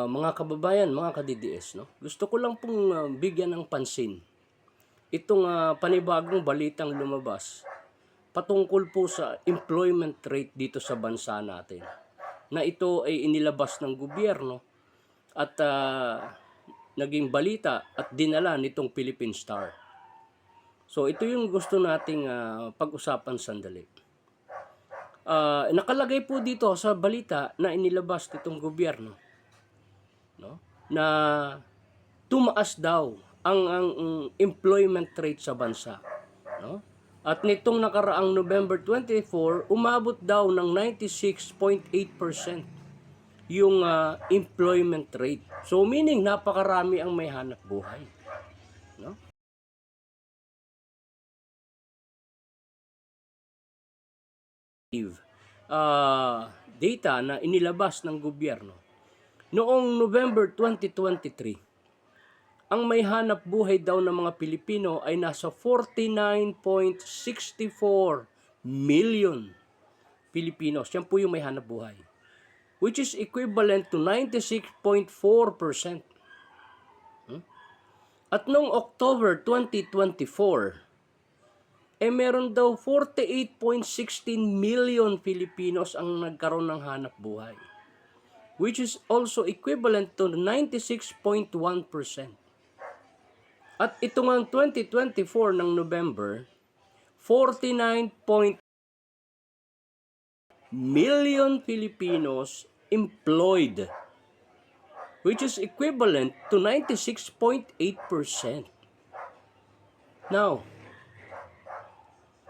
Mga kababayan, mga ka-DDS, no? Gusto ko lang pong bigyan ng pansin itong panibagong balitang lumabas patungkol po sa employment rate dito sa bansa natin. Na ito ay inilabas ng gobyerno at naging balita at dinala nitong Philippine Star. So ito yung gusto nating pag-usapan sandali. Nakalagay po dito sa balita na inilabas nitong gobyerno, no, na tumaas daw ang employment rate sa bansa, no? At nitong nakaraang November 24, umabot daw ng 96.8% yung employment rate. So meaning napakarami ang may hanap buhay, no? Data na inilabas ng gobyerno noong November 2023, ang may hanap buhay daw ng mga Pilipino ay nasa 49.64 million Filipinos. Yan po yung may hanap buhay, which is equivalent to 96.4%. At noong October 2024, meron daw 48.16 million Filipinos ang nagkaroon ng hanap buhay, which is also equivalent to 96.1%. At ito ngang 2024 ng November, 49 million Filipinos employed, which is equivalent to 96.8%. Now,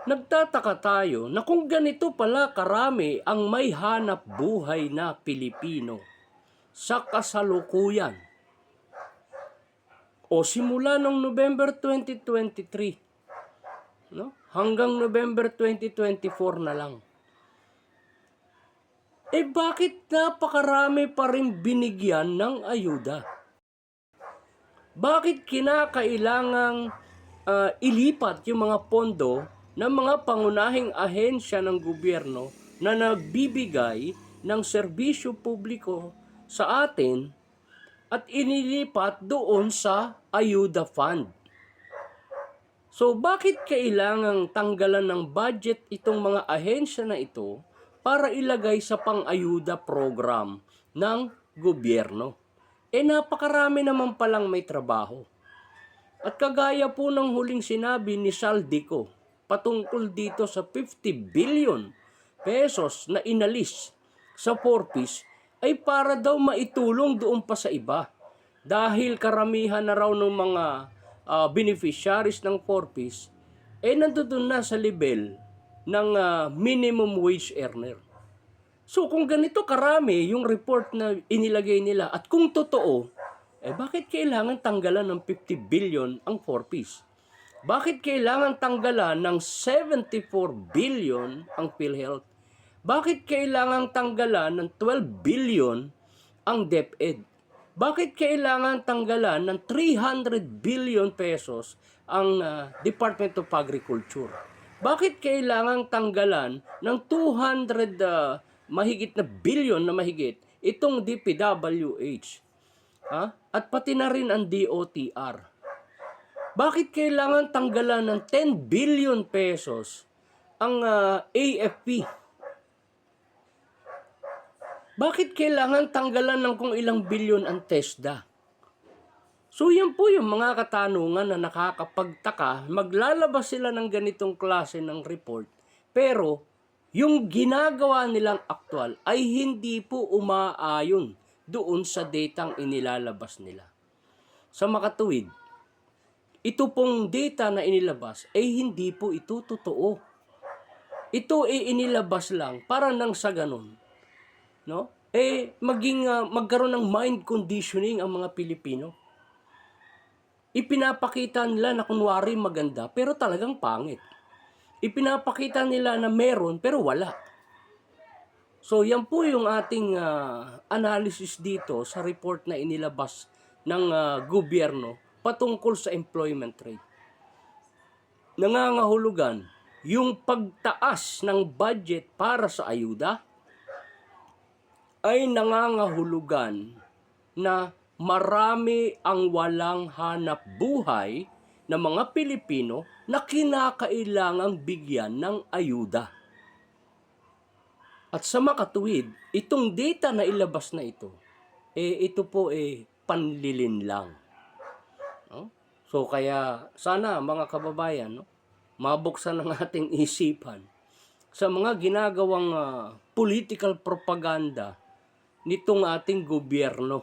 nagtataka tayo na kung ganito pala karami ang may hanap buhay na Pilipino sa kasalukuyan, o simula noong November 2023, no, hanggang November 2024 na lang, bakit napakarami pa rin binigyan ng ayuda? Bakit kinakailangang ilipat yung mga pondo ng mga pangunahing ahensya ng gobyerno na nagbibigay ng serbisyo publiko sa atin at inilipat doon sa ayuda fund? So bakit kailangang tanggalan ng budget itong mga ahensya na ito para ilagay sa pang-ayuda program ng gobyerno? Napakarami naman palang may trabaho. At kagaya po ng huling sinabi ni Saldico patungkol dito sa 50 billion pesos na inalis sa 4Ps, ay para daw maitulong doon pa sa iba. Dahil karamihan na raw ng mga beneficiaries ng 4Ps nandoon na sa level ng minimum wage earner. So kung ganito karami yung report na inilagay nila at kung totoo, bakit kailangan tanggalan ng 50 billion ang 4Ps? Bakit kailangan tanggalan ng 74 billion ang PhilHealth? Bakit kailangan tanggalan ng 12 billion ang DepEd? Bakit kailangan tanggalan ng 300 billion pesos ang Department of Agriculture? Bakit kailangan tanggalan ng 200 mahigit na billion na mahigit itong DPWH? At pati na rin ang DOTR. Bakit kailangan tanggalan ng 10 billion pesos ang AFP? Bakit kailangan tanggalan ng kung ilang bilyon ang TESDA? So yan po yung mga katanungan na nakakapagtaka. Maglalabas sila ng ganitong klase ng report, pero yung ginagawa nilang aktual ay hindi po umaayon doon sa datang inilalabas nila. Sa makatuwid, ito pong data na inilabas ay hindi po ito totoo. Ito ay inilabas lang para nang sa ganun, no? Magkaroon ng mind conditioning ang mga Pilipino. Ipinapakita nila na kunwari maganda pero talagang pangit. Ipinapakita nila na meron pero wala. So yan po yung ating analysis dito sa report na inilabas ng gobyerno patungkol sa employment rate. Nangangahulugan yung pagtaas ng budget para sa ayuda ay nangangahulugan na marami ang walang hanap buhay na mga Pilipino na kinakailangang bigyan ng ayuda. At sa makatuwid, itong data na ilabas na ito, ito po panlilin lang. No? So kaya sana mga kababayan, no, mabuksan ang ating isipan sa mga ginagawang political propaganda nitong ating gobyerno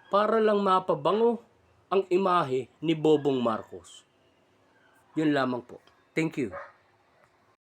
para lang mapabango ang imahe ni Bobong Marcos. Yun lamang po. Thank you.